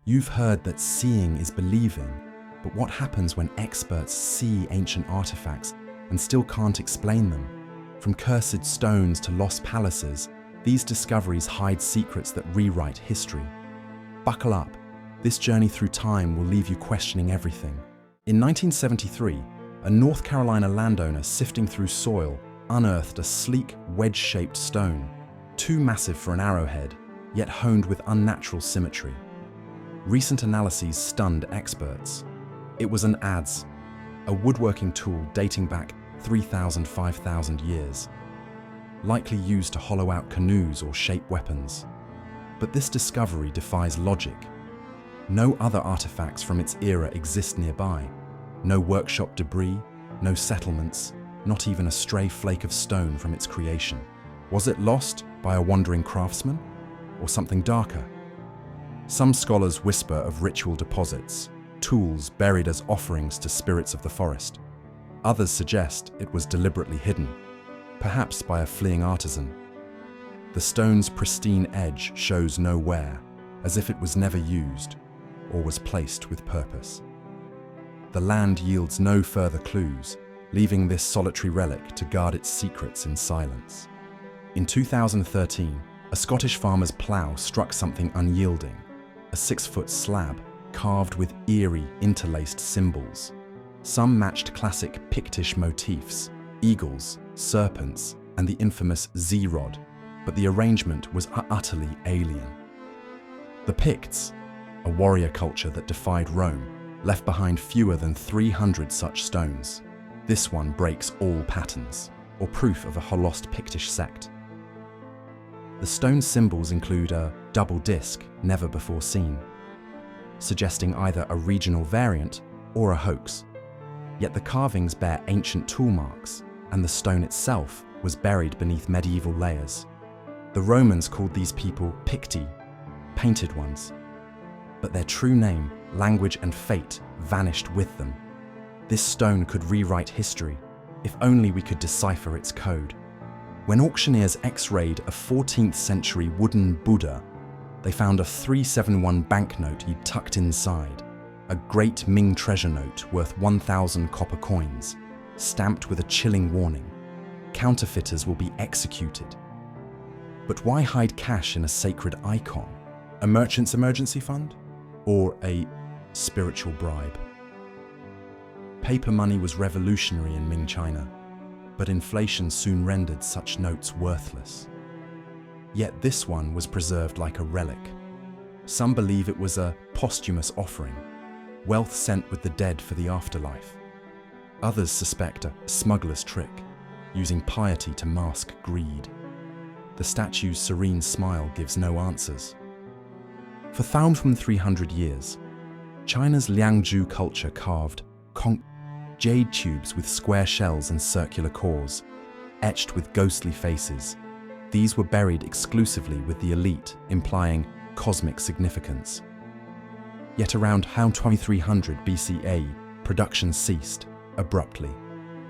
You've heard that seeing is believing, but what happens when experts see ancient artifacts and still can't explain them? From cursed stones to lost palaces, these discoveries hide secrets that rewrite history. Buckle up. This journey through time will leave you questioning everything. In 1973, a North Carolina landowner sifting through soil unearthed a sleek, wedge-shaped stone, too massive for an arrowhead, yet honed with unnatural symmetry. Recent analyses stunned experts. It was an adze, a woodworking tool dating back 5,000 years, likely used to hollow out canoes or shape weapons. But this discovery defies logic. No other artifacts from its era exist nearby. No workshop debris, no settlements, not even a stray flake of stone from its creation. Was it lost by a wandering craftsman, or something darker? Some scholars whisper of ritual deposits, tools buried as offerings to spirits of the forest. Others suggest it was deliberately hidden, perhaps by a fleeing artisan. The stone's pristine edge shows no wear, as if it was never used or was placed with purpose. The land yields no further clues, leaving this solitary relic to guard its secrets in silence. In 2013, a Scottish farmer's plough struck something unyielding, a 6-foot slab carved with eerie, interlaced symbols. Some matched classic Pictish motifs, eagles, serpents, and the infamous Z-rod, but the arrangement was utterly alien. The Picts, a warrior culture that defied Rome, left behind fewer than 300 such stones. This one breaks all patterns, or proof of a lost Pictish sect. The stone symbols include a double disc never before seen, suggesting either a regional variant or a hoax. Yet the carvings bear ancient tool marks, and the stone itself was buried beneath medieval layers. The Romans called these people Picti, painted ones. But their true name, language, and fate vanished with them. This stone could rewrite history, if only we could decipher its code. When auctioneers x-rayed a 14th century wooden Buddha, they found a 371 banknote he'd tucked inside, a great Ming treasure note worth 1,000 copper coins, stamped with a chilling warning: counterfeiters will be executed. But why hide cash in a sacred icon? A merchant's emergency fund? Or a spiritual bribe? Paper money was revolutionary in Ming China, but inflation soon rendered such notes worthless. Yet this one was preserved like a relic. Some believe it was a posthumous offering, wealth sent with the dead for the afterlife. Others suspect a smuggler's trick, using piety to mask greed. The statue's serene smile gives no answers. For 300 years, China's Liangzhu culture carved jade tubes with square shells and circular cores, etched with ghostly faces. These were buried exclusively with the elite, implying cosmic significance. Yet around 2300 BCE, production ceased, abruptly.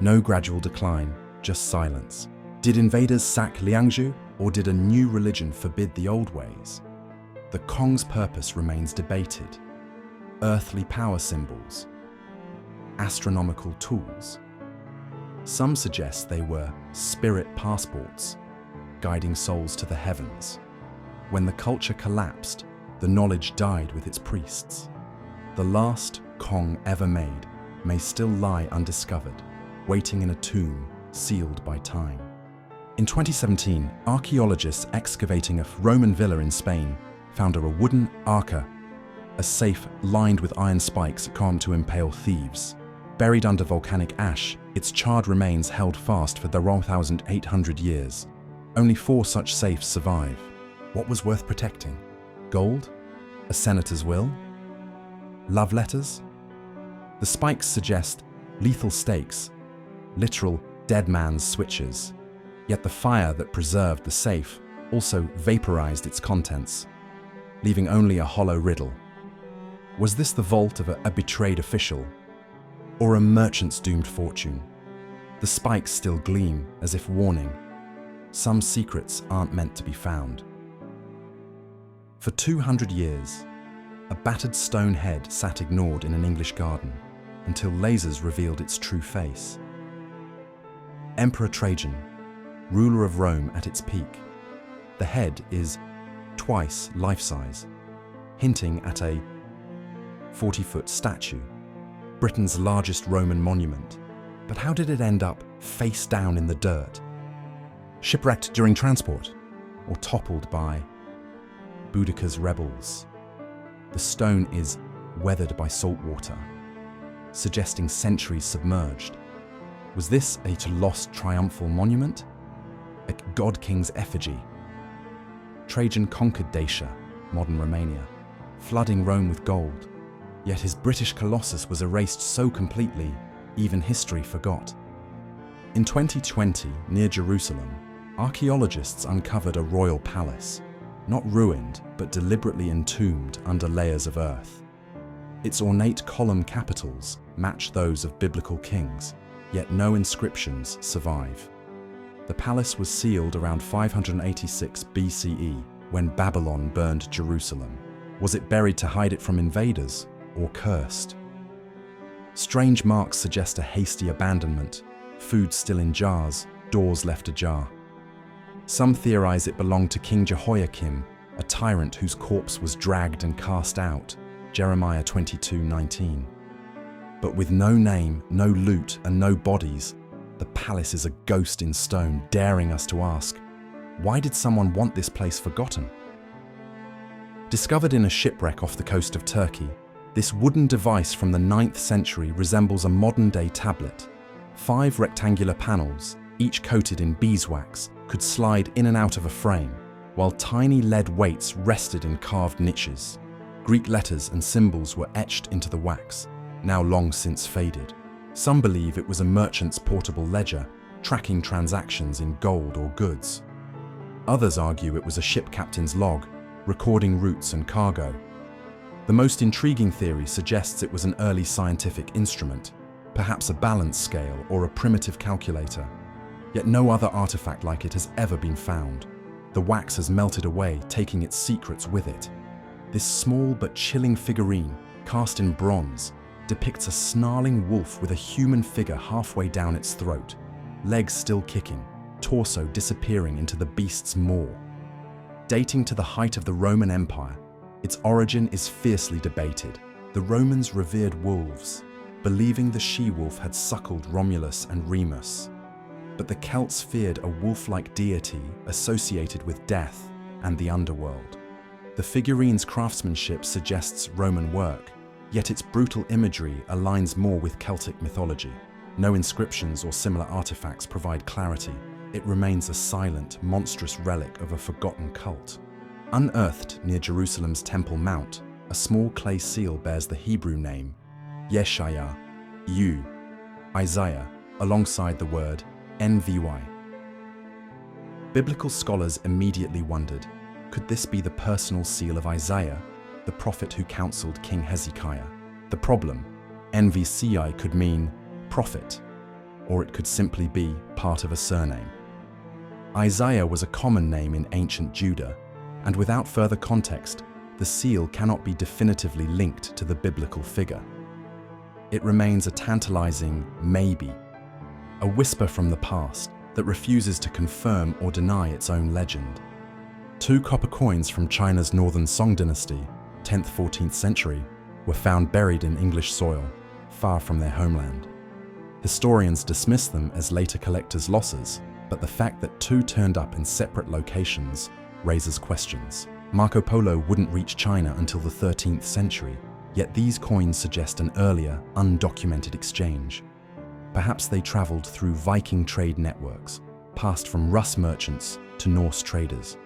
No gradual decline, just silence. Did invaders sack Liangzhu, or did a new religion forbid the old ways? The Kong's purpose remains debated. Earthly power symbols, astronomical tools. Some suggest they were spirit passports, guiding souls to the heavens. When the culture collapsed, the knowledge died with its priests. The last Kong ever made may still lie undiscovered, waiting in a tomb sealed by time. In 2017, archaeologists excavating a Roman villa in Spain found a wooden arca, a safe lined with iron spikes armed to impale thieves. Buried under volcanic ash, its charred remains held fast for the 1,800 years. Only 4 such safes survive. What was worth protecting? Gold? A senator's will? Love letters? The spikes suggest lethal stakes, literal dead man's switches. Yet the fire that preserved the safe also vaporized its contents, leaving only a hollow riddle. Was this the vault of a betrayed official, or a merchant's doomed fortune? The spikes still gleam as if warning. Some secrets aren't meant to be found. For 200 years, A battered stone head sat ignored in an English garden until lasers revealed its true face. Emperor Trajan, ruler of Rome at its peak. The head is twice life-size, hinting at a 40-foot statue, Britain's largest Roman monument. But how did it end up face down in the dirt? Shipwrecked during transport, or toppled by Boudicca's rebels? The stone is weathered by salt water, suggesting centuries submerged. Was this a lost triumphal monument? A god king's effigy? Trajan conquered Dacia, modern Romania, flooding Rome with gold. Yet his British colossus was erased so completely, even history forgot. In 2020, near Jerusalem, archaeologists uncovered a royal palace, not ruined, but deliberately entombed under layers of earth. Its ornate column capitals match those of biblical kings, yet no inscriptions survive. The palace was sealed around 586 BCE when Babylon burned Jerusalem. Was it buried to hide it from invaders, or cursed? Strange marks suggest a hasty abandonment, food still in jars, doors left ajar. Some theorize it belonged to King Jehoiakim, a tyrant whose corpse was dragged and cast out, Jeremiah 22:19. But with no name, no loot, and no bodies, the palace is a ghost in stone, daring us to ask, why did someone want this place forgotten? Discovered in a shipwreck off the coast of Turkey, this wooden device from the 9th century resembles a modern-day tablet. 5 rectangular panels, each coated in beeswax, could slide in and out of a frame, while tiny lead weights rested in carved niches. Greek letters and symbols were etched into the wax, now long since faded. Some believe it was a merchant's portable ledger, tracking transactions in gold or goods. Others argue it was a ship captain's log, recording routes and cargo. The most intriguing theory suggests it was an early scientific instrument, perhaps a balance scale or a primitive calculator. Yet no other artifact like it has ever been found. The wax has melted away, taking its secrets with it. This small but chilling figurine, cast in bronze, depicts a snarling wolf with a human figure halfway down its throat, legs still kicking, torso disappearing into the beast's maw. Dating to the height of the Roman Empire, its origin is fiercely debated. The Romans revered wolves, believing the she-wolf had suckled Romulus and Remus. But the Celts feared a wolf-like deity associated with death and the underworld. The figurine's craftsmanship suggests Roman work, yet its brutal imagery aligns more with Celtic mythology. No inscriptions or similar artifacts provide clarity. It remains a silent, monstrous relic of a forgotten cult. Unearthed near Jerusalem's Temple Mount, a small clay seal bears the Hebrew name Yeshaya, Isaiah, alongside the word NVY. Biblical scholars immediately wondered, could this be the personal seal of Isaiah, the prophet who counseled King Hezekiah? The problem, NVCI could mean prophet, or it could simply be part of a surname. Isaiah was a common name in ancient Judah, and without further context, the seal cannot be definitively linked to the biblical figure. It remains a tantalizing maybe, a whisper from the past that refuses to confirm or deny its own legend. 2 copper coins from China's northern Song dynasty, 10th–14th century, were found buried in English soil, far from their homeland. Historians dismiss them as later collectors' losses, but the fact that 2 turned up in separate locations raises questions. Marco Polo wouldn't reach China until the 13th century, yet these coins suggest an earlier, undocumented exchange. Perhaps they traveled through Viking trade networks, passed from Russ merchants to Norse traders.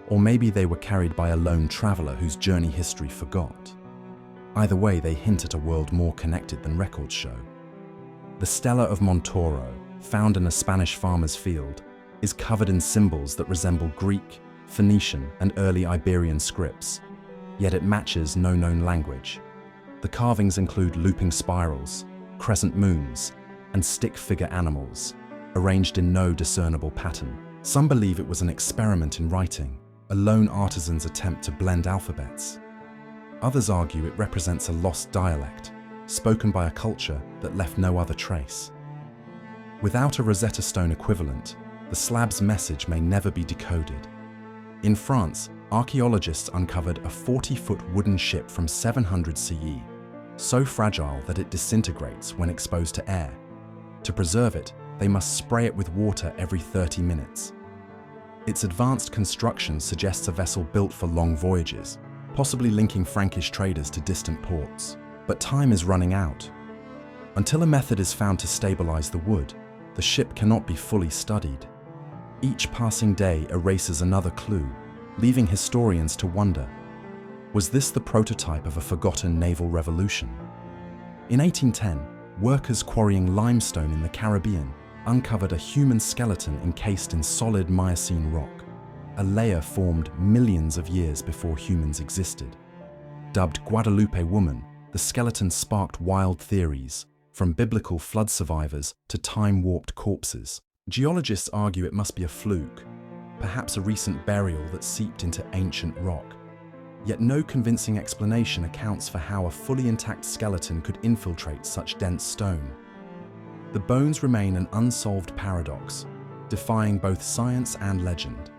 Or maybe they were carried by a lone traveler whose journey history forgot. Either way, they hint at a world more connected than records show. The Stela of Montoro, found in a Spanish farmer's field, is covered in symbols that resemble Greek, Phoenician, and early Iberian scripts, yet it matches no known language. The carvings include looping spirals, crescent moons, and stick figure animals, arranged in no discernible pattern. Some believe it was an experiment in writing, a lone artisan's attempt to blend alphabets. Others argue it represents a lost dialect, spoken by a culture that left no other trace. Without a Rosetta Stone equivalent, the slab's message may never be decoded. In France, archaeologists uncovered a 40-foot wooden ship from 700 CE, so fragile that it disintegrates when exposed to air. To preserve it, they must spray it with water every 30 minutes. Its advanced construction suggests a vessel built for long voyages, possibly linking Frankish traders to distant ports. But time is running out. Until a method is found to stabilize the wood, the ship cannot be fully studied. Each passing day erases another clue, leaving historians to wonder, was this the prototype of a forgotten naval revolution? In 1810, workers quarrying limestone in the Caribbean uncovered a human skeleton encased in solid Miocene rock, a layer formed millions of years before humans existed. Dubbed Guadalupe woman, the skeleton sparked wild theories, from biblical flood survivors to time-warped corpses. Geologists argue it must be a fluke, perhaps a recent burial that seeped into ancient rock. Yet no convincing explanation accounts for how a fully intact skeleton could infiltrate such dense stone. The bones remain an unsolved paradox, defying both science and legend.